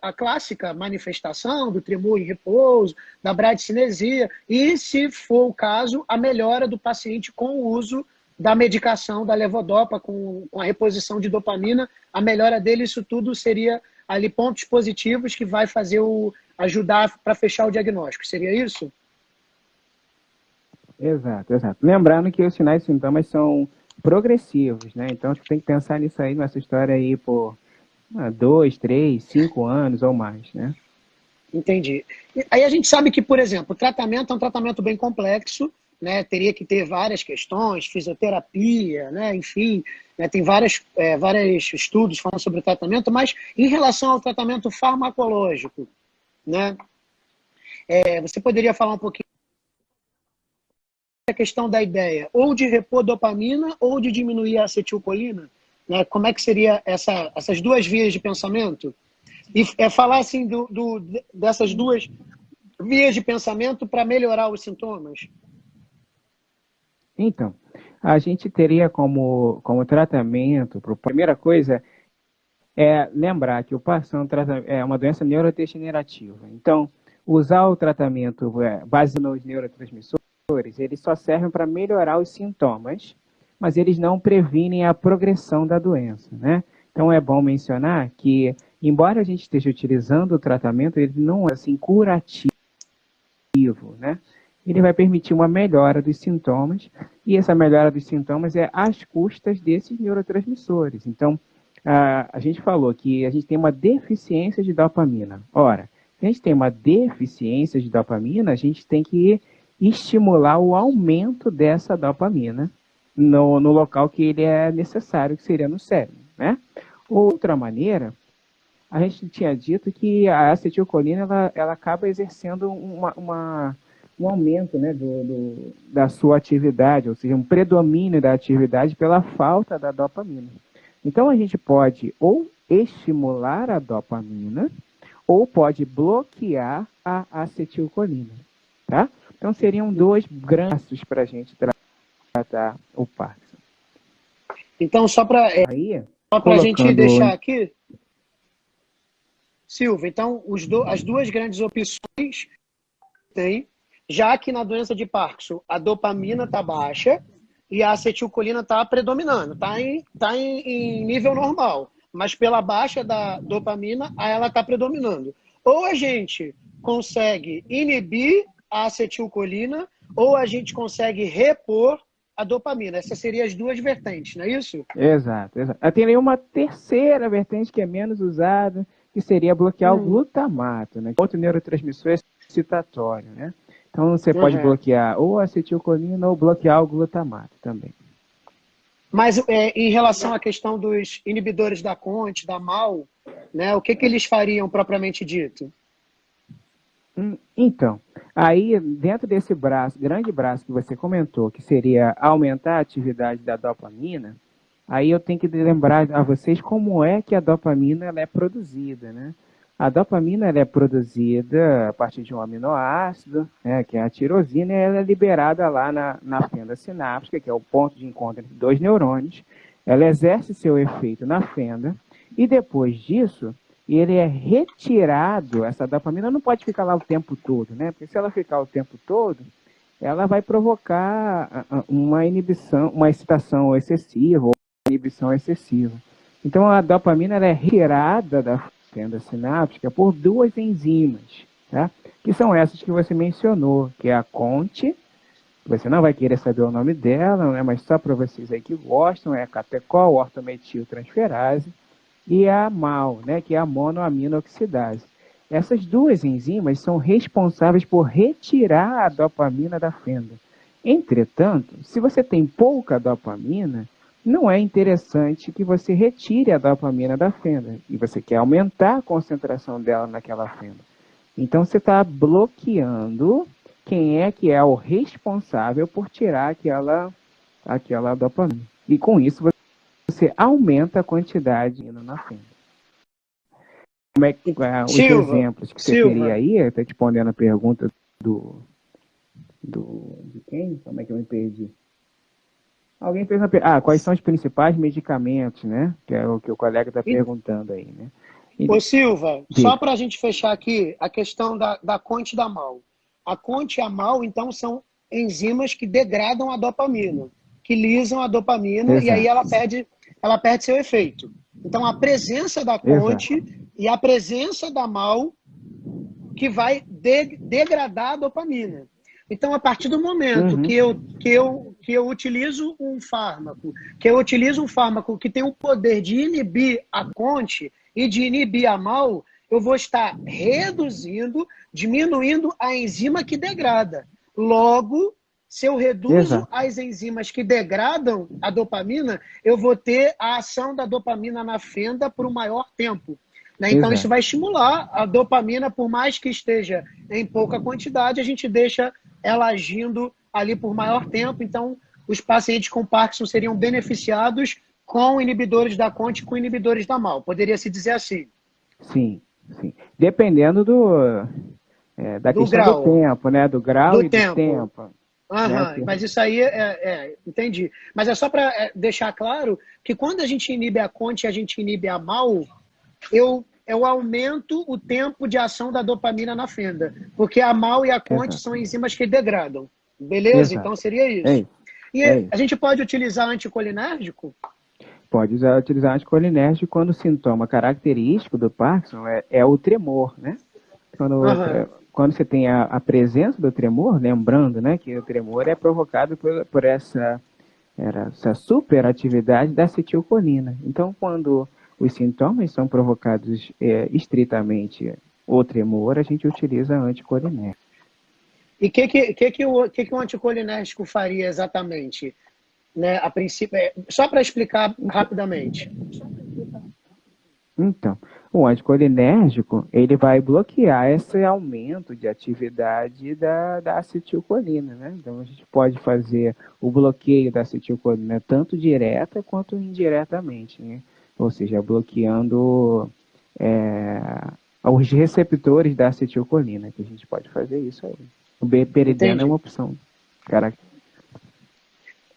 a clássica manifestação do tremor em repouso, da bradicinesia, e, se for o caso, a melhora do paciente com o uso da medicação, da levodopa, com a reposição de dopamina, a melhora dele, isso tudo seria ali pontos positivos que vai fazer ajudar para fechar o diagnóstico. Seria isso? Exato, exato. Lembrando que os sinais e sintomas são progressivos, né? Então, a gente tem que pensar nisso aí, nessa história aí por 2, 3, 5 anos ou mais, né? Entendi. Aí a gente sabe que, por exemplo, o tratamento é um tratamento bem complexo, né? Teria que ter várias questões, fisioterapia, né? Enfim, né? Tem vários estudos falando sobre o tratamento, mas em relação ao tratamento farmacológico, né? Você poderia falar um pouquinho da questão da ideia, ou de repor dopamina, ou de diminuir a acetilcolina? Né? Como é que seria essas duas vias de pensamento? E falar assim dessas duas vias de pensamento para melhorar os sintomas? Então, a gente teria como tratamento, a primeira coisa é lembrar que o Parkinson é uma doença neurodegenerativa. Então, usar o tratamento baseado nos neurotransmissores, eles só servem para melhorar os sintomas, mas eles não previnem a progressão da doença, né? Então, é bom mencionar que, embora a gente esteja utilizando o tratamento, ele não é assim curativo, né? Ele vai permitir uma melhora dos sintomas, e essa melhora dos sintomas é às custas desses neurotransmissores. Então, a gente falou que a gente tem uma deficiência de dopamina. Ora, se a gente tem uma deficiência de dopamina, a gente tem que estimular o aumento dessa dopamina no local que ele é necessário, que seria no cérebro, né? Outra maneira, a gente tinha dito que a acetilcolina ela acaba exercendo um aumento, né, da sua atividade, ou seja, um predomínio da atividade pela falta da dopamina. Então, a gente pode ou estimular a dopamina ou pode bloquear a acetilcolina, tá? Então, seriam dois grandes passos para a gente tratar o Parkinson. Então, só para a gente deixar aqui, Silvia, então, as duas grandes opções tem, já que na doença de Parkinson a dopamina está baixa e a acetilcolina está predominando, está em nível normal, mas pela baixa da dopamina, ela está predominando. Ou a gente consegue inibir a acetilcolina, ou a gente consegue repor a dopamina. Essas seriam as duas vertentes, não é isso? Exato, exato. Tem uma terceira vertente que é menos usada, que seria bloquear o glutamato, né? Outro neurotransmissor excitatório, né? Então você pode bloquear ou a acetilcolina ou bloquear o glutamato também. Mas em relação à questão dos inibidores da CONT, da MAO, né, o que eles fariam propriamente dito? Então, aí dentro desse grande braço que você comentou, que seria aumentar a atividade da dopamina, aí eu tenho que lembrar a vocês como é que a dopamina ela é produzida, né? A dopamina ela é produzida a partir de um aminoácido, né, que é a tirosina, e ela é liberada lá na fenda sináptica, que é o ponto de encontro entre dois neurônios. Ela exerce seu efeito na fenda, e depois disso, ele é retirado. Essa dopamina não pode ficar lá o tempo todo, né? Porque se ela ficar o tempo todo, ela vai provocar uma inibição, uma excitação excessiva, ou uma inibição excessiva. Então, a dopamina ela é retirada da fenda sináptica por duas enzimas, tá? Que são essas que você mencionou, que é a CONT, você não vai querer saber o nome dela, né? Mas só para vocês aí que gostam, é a catecol, ortometiltransferase, e a MAO, né? Que é a monoaminoxidase. Essas duas enzimas são responsáveis por retirar a dopamina da fenda. Entretanto, se você tem pouca dopamina, não é interessante que você retire a dopamina da fenda. E você quer aumentar a concentração dela naquela fenda. Então, você está bloqueando quem é que é o responsável por tirar aquela dopamina. E com isso, você aumenta a quantidade na fenda. Como é que os exemplos que você teria aí, está respondendo a pergunta de quem? Como é que eu me perdi? Alguém fez uma pergunta. Quais são os principais medicamentos, né? Que é o que o colega está perguntando aí, né? Ô Silva, só para a gente fechar aqui a questão da CONT e da MAO. A CONT e a MAO, então, são enzimas que degradam a dopamina, que lisam a dopamina. Exato. E aí ela perde seu efeito. Então, a presença da CONT e a presença da MAO que vai degradar a dopamina. Então, a partir do momento que eu utilizo um fármaco, que tem o poder de inibir a CONT e de inibir a MAO, eu vou estar reduzindo, diminuindo a enzima que degrada. Logo, se eu reduzo as enzimas que degradam a dopamina, eu vou ter a ação da dopamina na fenda por um maior tempo. Né? Então, isso vai estimular a dopamina, por mais que esteja em pouca quantidade, a gente deixa ela agindo ali por maior tempo. Então, os pacientes com Parkinson seriam beneficiados com inibidores da CONT e com inibidores da MAO. Poderia se dizer assim? Sim, sim. Dependendo da questão grau, do tempo, né? Do grau e do tempo. Né? Mas isso aí, entendi. Mas é só para deixar claro que quando a gente inibe a CONT e a gente inibe a MAO, eu aumento o tempo de ação da dopamina na fenda. Porque a MAO e a CONT são enzimas que degradam. Beleza? Então seria isso. A gente pode utilizar anticolinérgico? Pode utilizar anticolinérgico quando o sintoma característico do Parkinson é o tremor, né? Quando você tem a presença do tremor, lembrando, né, que o tremor é provocado por essa superatividade da acetilcolina. Então, quando os sintomas são provocados estritamente o tremor, a gente utiliza anticolinérgico. E o que o anticolinérgico faria exatamente? Né, a princípio, só para explicar rapidamente. Então, o anticolinérgico, ele vai bloquear esse aumento de atividade da acetilcolina, né? Então, a gente pode fazer o bloqueio da acetilcolina tanto direta quanto indiretamente, né? Ou seja, bloqueando os receptores da acetilcolina, que a gente pode fazer isso aí. O beperideno é uma opção.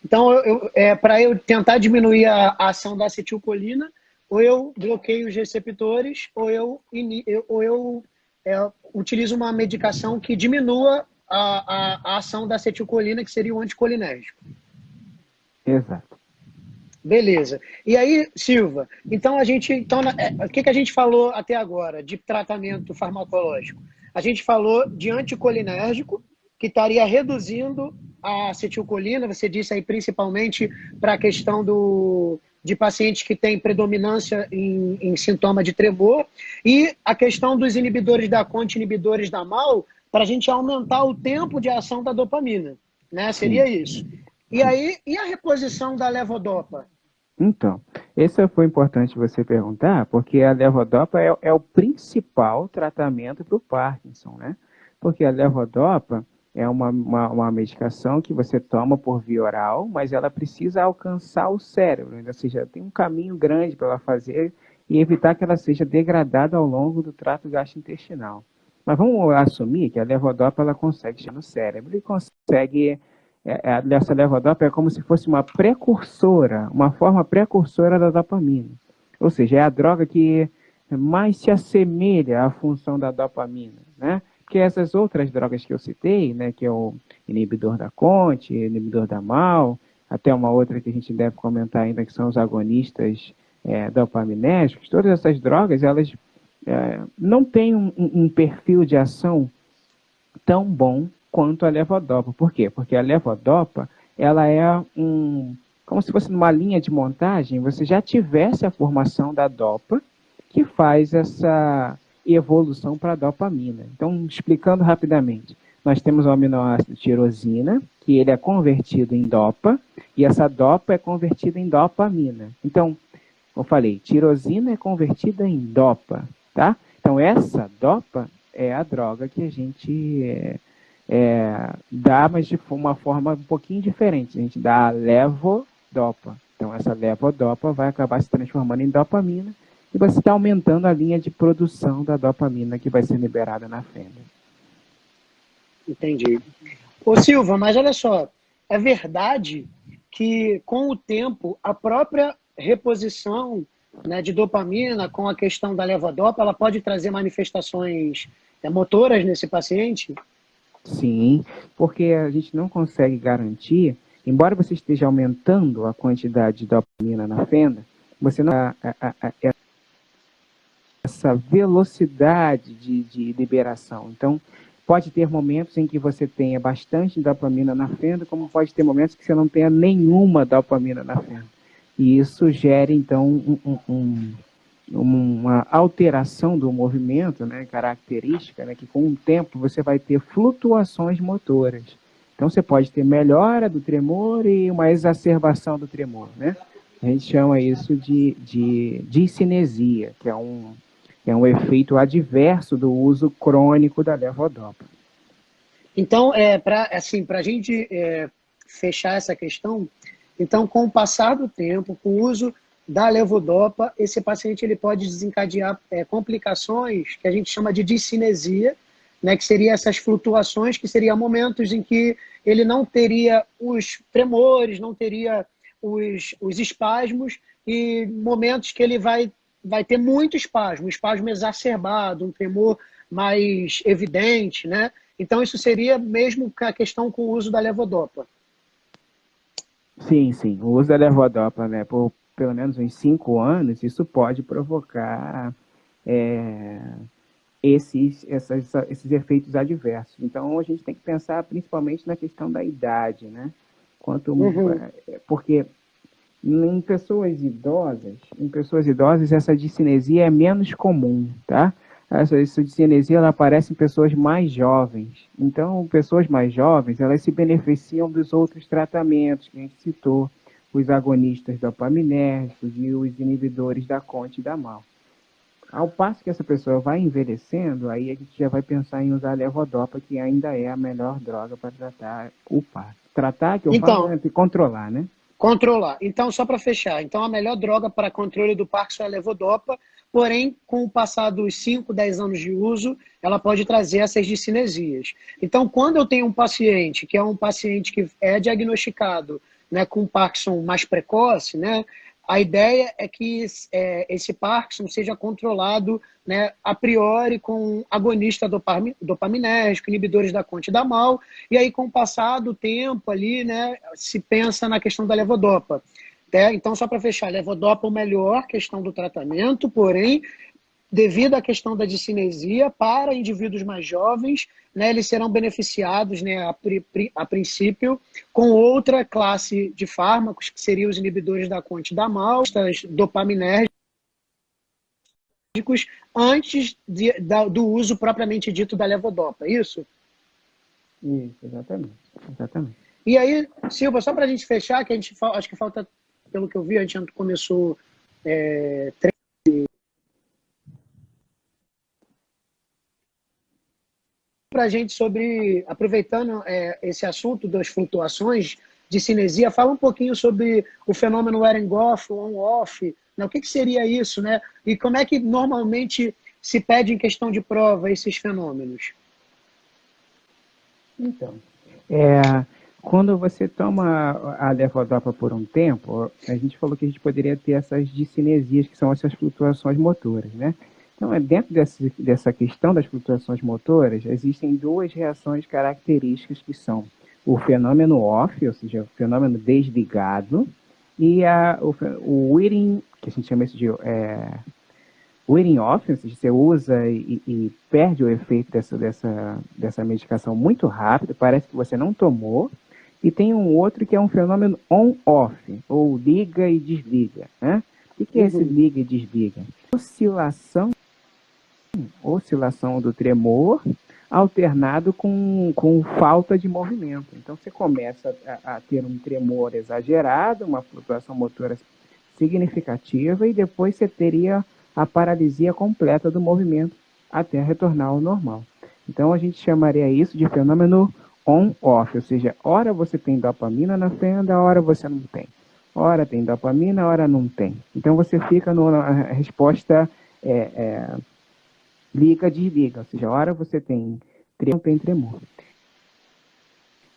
Então, para eu tentar diminuir a ação da acetilcolina, ou eu bloqueio os receptores, ou eu utilizo uma medicação que diminua a ação da acetilcolina, que seria o anticolinérgico. Exato. Beleza. E aí, Silva, então o que a gente falou até agora de tratamento farmacológico? A gente falou de anticolinérgico, que estaria reduzindo a acetilcolina, você disse aí principalmente para a questão de pacientes que têm predominância em sintoma de tremor, e a questão dos inibidores da CONT, inibidores da MAO, para a gente aumentar o tempo de ação da dopamina, né? Seria isso. E aí, e a reposição da levodopa? Então, esse foi importante você perguntar, porque a levodopa é o principal tratamento para o Parkinson, né? Porque a levodopa é uma medicação que você toma por via oral, mas ela precisa alcançar o cérebro, ou seja, tem um caminho grande para ela fazer e evitar que ela seja degradada ao longo do trato gastrointestinal. Mas vamos assumir que a levodopa ela consegue chegar no cérebro e consegue... Essa levodopa é como se fosse uma precursora, uma forma precursora da dopamina. Ou seja, é a droga que mais se assemelha à função da dopamina, né? Porque essas outras drogas que eu citei, né, que é o inibidor da CONT, inibidor da MAO, até uma outra que a gente deve comentar ainda, que são os agonistas dopaminérgicos, todas essas drogas, elas não têm um perfil de ação tão bom quanto a levodopa. Por quê? Porque a levodopa, ela é como se fosse numa linha de montagem, você já tivesse a formação da dopa, que faz essa evolução para a dopamina. Então, explicando rapidamente, nós temos o aminoácido tirosina, que ele é convertido em dopa, e essa dopa é convertida em dopamina. Então, eu falei, tirosina é convertida em dopa, tá? Então, essa dopa é a droga que a gente dá, mas de uma forma um pouquinho diferente. A gente dá a levodopa. Então, essa levodopa vai acabar se transformando em dopamina e você está aumentando a linha de produção da dopamina que vai ser liberada na fenda. Entendi. Ô Silva, mas olha só, é verdade que com o tempo a própria reposição, né, de dopamina com a questão da levodopa, ela pode trazer manifestações motoras nesse paciente? Sim, porque a gente não consegue garantir, embora você esteja aumentando a quantidade de dopamina na fenda, você não essa velocidade de liberação. Então, pode ter momentos em que você tenha bastante dopamina na fenda, como pode ter momentos que você não tenha nenhuma dopamina na fenda. E isso gera, então, uma alteração do movimento, né, característica, né, que com o tempo você vai ter flutuações motoras. Então, você pode ter melhora do tremor e uma exacerbação do tremor, né? A gente chama isso de discinesia, que é um efeito adverso do uso crônico da levodopa. Então, para a gente fechar essa questão, então, com o passar do tempo, com o uso da levodopa, esse paciente ele pode desencadear complicações que a gente chama de discinesia, né, que seria essas flutuações, que seriam momentos em que ele não teria os tremores, não teria os espasmos, e momentos que ele vai ter muito espasmo, um espasmo exacerbado, um tremor mais evidente, né? Então, isso seria mesmo a questão com o uso da levodopa. Sim, sim. O uso da levodopa, né, por pelo menos uns 5 anos, isso pode provocar esses efeitos adversos. Então, a gente tem que pensar principalmente na questão da idade, né? Porque em pessoas idosas, essa discinesia é menos comum, tá? Essa discinesia ela aparece em pessoas mais jovens. Então, pessoas mais jovens, elas se beneficiam dos outros tratamentos que a gente citou, os agonistas dopaminérgicos e os inibidores da CONT e da MAO. Ao passo que essa pessoa vai envelhecendo, aí a gente já vai pensar em usar a levodopa, que ainda é a melhor droga para tratar o passo. Tratar, que eu falo, é controlar, né? Controlar. Então, só para fechar, então a melhor droga para controle do Parkinson é a levodopa, porém, com o passar dos 5, 10 anos de uso, ela pode trazer essas discinesias. Então, quando eu tenho um paciente, que é um paciente que é diagnosticado, né, com Parkinson mais precoce, né, a ideia é que esse Parkinson seja controlado, né, a priori com agonista dopaminérgico, inibidores da CONT e da MAO, e aí com o passar do tempo ali, né, se pensa na questão da levodopa. Então, só para fechar, a levodopa é a melhor questão do tratamento, porém, devido à questão da discinesia, para indivíduos mais jovens, né, eles serão beneficiados, né, a princípio, com outra classe de fármacos, que seriam os inibidores da CONT e da MAO, os dopaminérgicos, antes do uso propriamente dito da levodopa, é isso? Isso, exatamente. E aí, Silva, só para a gente fechar, que acho que falta, pelo que eu vi, a gente começou para a gente sobre, aproveitando esse assunto das flutuações de cinesia, fala um pouquinho sobre o fenômeno Ehrengoff, on-off, né? O que seria isso, né? E como é que normalmente se pede em questão de prova esses fenômenos? Então, quando você toma a levodopa por um tempo, a gente falou que a gente poderia ter essas discinesias, que são essas flutuações motoras, né? Então, dentro dessa questão das flutuações motoras, existem duas reações características que são o fenômeno off, ou seja, o fenômeno desligado, e o wearing, que a gente chama isso de wearing off, ou seja, você usa e perde o efeito dessa medicação muito rápido, parece que você não tomou, e tem um outro que é um fenômeno on-off, ou liga e desliga, né? O que é esse liga e desliga? Oscilação do tremor alternado com falta de movimento. Então, você começa a ter um tremor exagerado, uma flutuação motora significativa, e depois você teria a paralisia completa do movimento até retornar ao normal. Então, a gente chamaria isso de fenômeno on-off, ou seja, hora você tem dopamina na fenda, hora você não tem. Hora tem dopamina, hora não tem. Então, você fica na resposta liga-desliga, ou seja, hora você tem tremor, não tem tremor.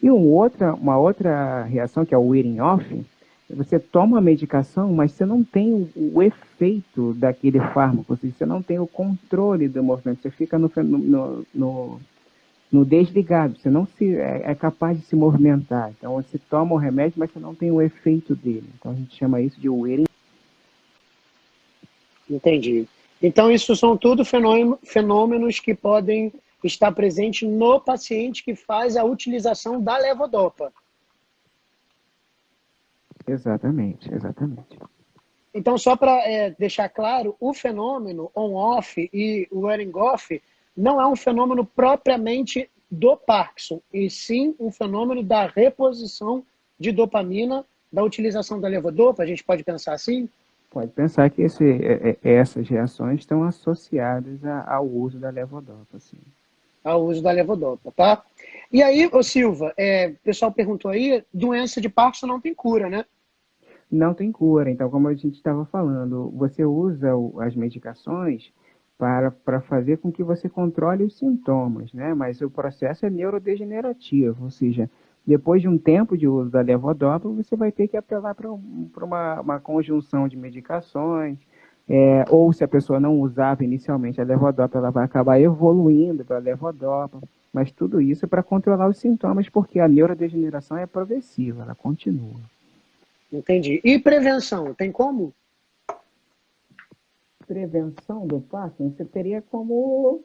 E uma outra reação, que é o wearing off, você toma a medicação, mas você não tem o efeito daquele fármaco, ou seja, você não tem o controle do movimento, você fica no desligado, você não é capaz de se movimentar. Então, você toma o remédio, mas você não tem o efeito dele. Então, a gente chama isso de wearing. Entendi. Então, isso são tudo fenômenos que podem estar presentes no paciente que faz a utilização da levodopa. Exatamente, exatamente. Então, só para deixar claro, o fenômeno on-off e o wearing-off não é um fenômeno propriamente do Parkinson, e sim um fenômeno da reposição de dopamina, da utilização da levodopa. A gente pode pensar assim? Pode pensar que essas reações estão associadas ao uso da levodopa, sim. Ao uso da levodopa, tá? E aí, ô Silva, o pessoal perguntou aí, doença de Parkinson não tem cura, né? Não tem cura. Então, como a gente estava falando, você usa as medicações para fazer com que você controle os sintomas, né? Mas o processo é neurodegenerativo, ou seja, depois de um tempo de uso da levodopa, você vai ter que apelar para uma conjunção de medicações, ou se a pessoa não usava inicialmente a levodopa, ela vai acabar evoluindo para a levodopa, mas tudo isso é para controlar os sintomas, porque a neurodegeneração é progressiva, ela continua. Entendi. E prevenção, tem como? Prevenção do Parkinson, você teria como...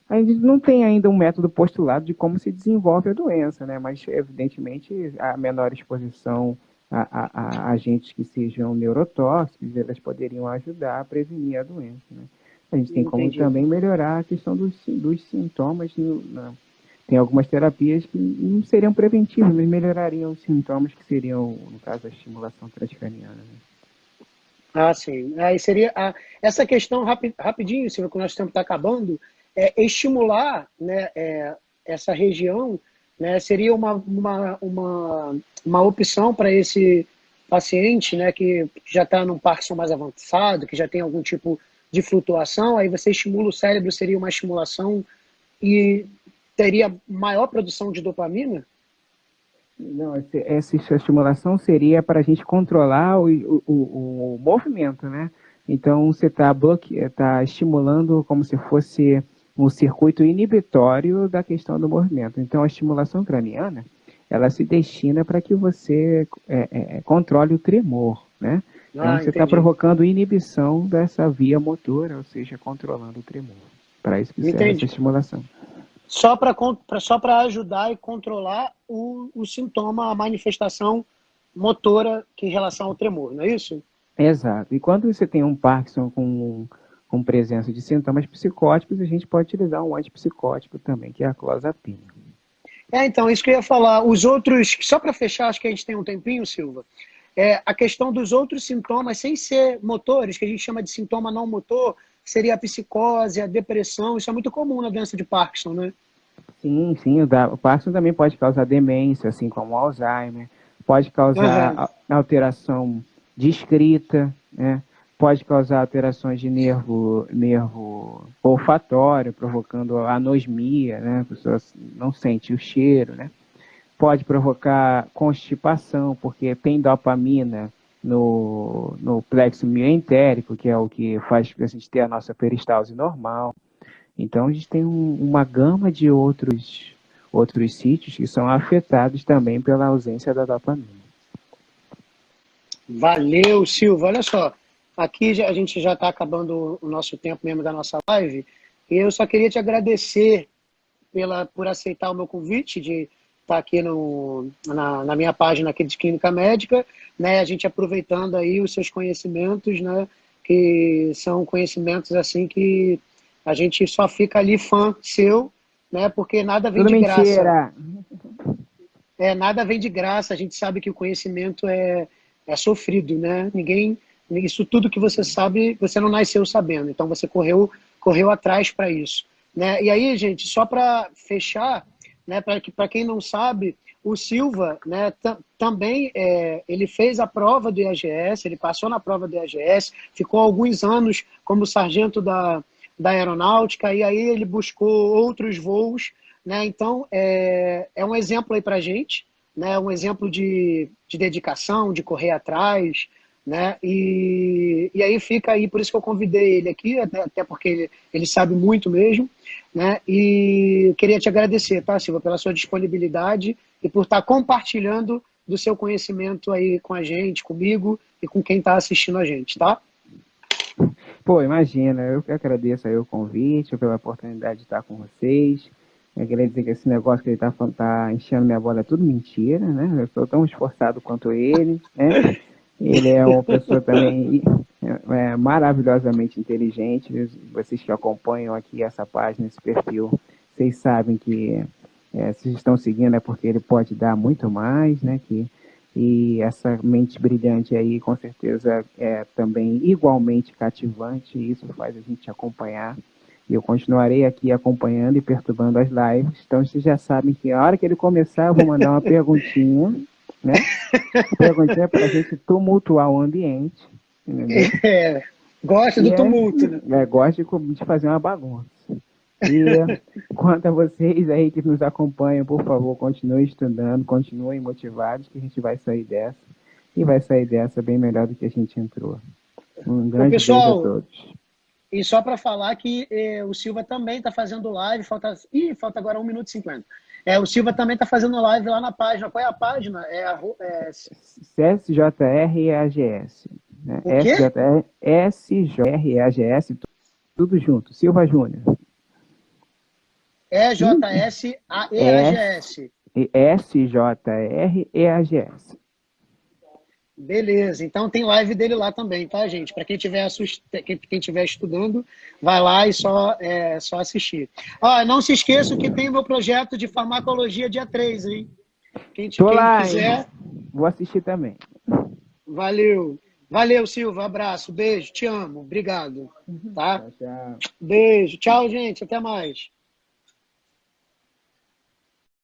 A gente não tem ainda um método postulado de como se desenvolve a doença, né? Mas, evidentemente, a menor exposição a agentes que sejam neurotóxicos, elas poderiam ajudar a prevenir a doença, né? A gente tem como também melhorar a questão dos sintomas. Tem algumas terapias que não seriam preventivas, mas melhorariam os sintomas, que seriam, no caso, a estimulação transcraniana, né? Ah, sim. Aí seria essa questão, rapidinho, Silvio, que o nosso tempo está acabando, estimular, né, essa região, né, seria uma opção para esse paciente, né, que já está num Parkinson mais avançado, que já tem algum tipo de flutuação, aí você estimula o cérebro, seria uma estimulação e teria maior produção de dopamina? Não, essa estimulação seria para a gente controlar o movimento, né? Então, você tá estimulando como se fosse um circuito inibitório da questão do movimento. Então, a estimulação craniana, ela se destina para que você controle o tremor, né? Então, você está provocando inibição dessa via motora, ou seja, controlando o tremor. Para isso que serve essa estimulação. Só para ajudar e controlar o sintoma, a manifestação motora em relação ao tremor, não é isso? Exato. E quando você tem um Parkinson com presença de sintomas psicóticos, a gente pode utilizar um antipsicótico também, que é a clozapina. Então, isso que eu ia falar. Os outros, só para fechar, acho que a gente tem um tempinho, Silva, a questão dos outros sintomas, sem ser motores, que a gente chama de sintoma não motor, seria a psicose, a depressão, isso é muito comum na doença de Parkinson, né? Sim, o Parkinson também pode causar demência, assim como o Alzheimer, pode causar alteração de escrita, né? Pode causar alterações de nervo olfatório, provocando anosmia, né? A pessoa não sente o cheiro, né? Pode provocar constipação, porque tem dopamina no plexo mioentérico, que é o que faz a gente ter a nossa peristalse normal. Então, a gente tem uma gama de outros sítios que são afetados também pela ausência da dopamina. Valeu, Silva. Olha só, aqui a gente já está acabando o nosso tempo mesmo da nossa live, e eu só queria te agradecer por aceitar o meu convite de estar aqui na minha página aqui de Clínica Médica, né, a gente aproveitando aí os seus conhecimentos, né, que são conhecimentos assim que a gente só fica ali fã seu, né? Porque nada vem Tudo de graça. mentira. Nada vem de graça. A gente sabe que o conhecimento é sofrido, né? Isso tudo que você sabe, você não nasceu sabendo. Então você correu atrás para isso, né? E aí, gente, só para fechar, né? Para quem não sabe, o Silva, né? Também ele fez a prova do IAGS, ele passou na prova do IAGS, ficou alguns anos como sargento da aeronáutica e aí ele buscou outros voos, né? Então é um exemplo aí para gente, né? Um exemplo de dedicação, de correr atrás, né? E aí fica aí, por isso que eu convidei ele aqui, até porque ele sabe muito mesmo, né? E queria te agradecer, tá, Silva, pela sua disponibilidade e por estar compartilhando do seu conhecimento aí com a gente, comigo e com quem está assistindo a gente, tá? Pô, imagina, eu que agradeço aí o convite, pela oportunidade de estar com vocês. Eu queria dizer que esse negócio que ele tá enchendo minha bola é tudo mentira, né? Eu sou tão esforçado quanto ele, né? Ele é uma pessoa também maravilhosamente inteligente. Vocês que acompanham aqui essa página, esse perfil, vocês sabem que se estão seguindo é porque ele pode dar muito mais, né? E essa mente brilhante aí, com certeza, é também igualmente cativante, e isso faz a gente acompanhar. E eu continuarei aqui acompanhando e perturbando as lives. Então, vocês já sabem que a hora que ele começar, eu vou mandar uma perguntinha, né? Perguntinha para a gente tumultuar o ambiente, entendeu? Gosta do tumulto, né? Gosto de fazer uma bagunça. E quanto a vocês aí que nos acompanham, por favor, continuem estudando, continuem motivados, que a gente vai sair dessa. E vai sair dessa bem melhor do que a gente entrou. Um grande beijo a todos. E só para falar que o Silva também está fazendo live, falta agora 1 minuto e 50. O Silva também está fazendo live lá na página. Qual é a página? SJR e AGS. Né? O quê? SJR e AGS, tudo junto. Silva Júnior. EJS-EAGS. SJR e AGS. Beleza, então tem live dele lá também, tá, gente? Para quem estiver estudando, vai lá e só assistir. Não se esqueçam que tem o meu projeto de farmacologia dia 3, hein? Quem lá, quiser. Hein? Vou assistir também. Valeu. Valeu, Silva. Abraço, beijo, te amo. Obrigado. Tá? Tchau, tchau. Beijo. Tchau, gente. Até mais.